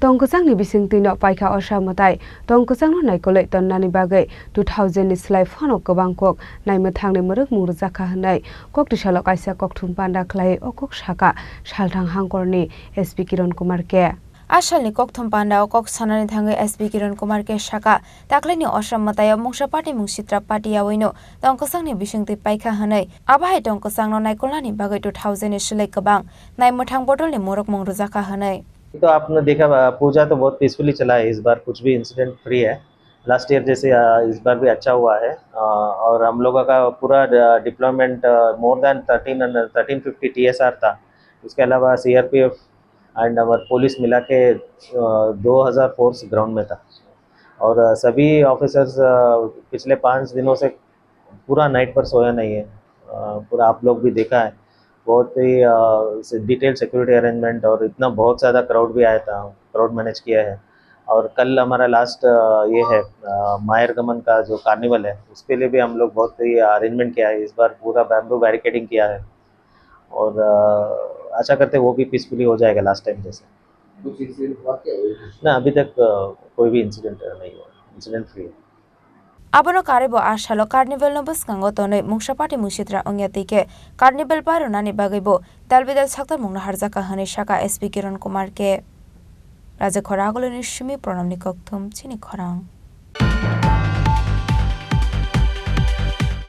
tongkosang ni bising tino paikha osha matai tongkosang no naikolei tonnani bagai 2000 ni slai phano kobangkok naimathang ni muruk murjaka hanai kok tisalo kaisa kokthum panda khlai okok saka salthang hangkorni SP Kiran Kumar ke Ashalni kokthum panda okok sanani thangai SP Kiran Kumar ke shaka taklaini osam mataya mungsa party mungsitra party awino tongkosang ni bising ti paikha hanai abahai tongkosang no naikolani bagai 2000 ni slai kabang naimathang botol ni muruk murjaka hanai तो आपने देखा पूजा तो बहुत peacefully चला है। इस बार कुछ भी इंसिडेंट फ्री है। लास्ट ईयर जैसे इस बार भी अच्छा हुआ है और हम लोगों का पूरा डिप्लॉयमेंट मोर देन 1350 TSR था। उसके अलावा CRPF एंड हमारे पुलिस मिला के 2000 फोर्स ग्राउंड में था और सभी ऑफिसर्स पिछले 5 दिनों से पूरा नाइट पर सोया नहीं है। पूरा आप लोग भी देखा है, बहुत ही डिटेल सिक्योरिटी अरेंजमेंट और इतना बहुत ज़्यादा क्राउड भी आया था, क्राउड मैनेज किया है। और कल हमारा लास्ट ये है मायर गमन का जो कार्निवल है, उसके लिए भी हम लोग बहुत ही अरेंजमेंट किया है। इस बार पूरा बैम्बू बैरिकेडिंग किया है और आशा करते हैं वो भी पीसफुली हो जाएगा लास्ट टाइम जैसे। कुछ इंसिडेंट हुआ क्या ना, अभी तक कोई भी इंसिडेंट नहीं हुआ, इंसिडेंट फ्री है। Abono karibo ashalo carnival no buskango tonoi mungsa party musitra ongyati ke carnival paro nani bagaibo dalbidal sakta mungna harjaka hani shaka SP Kiran Kumar ke Raja Khoragolo ni shimi pranamni kokthum chini khorang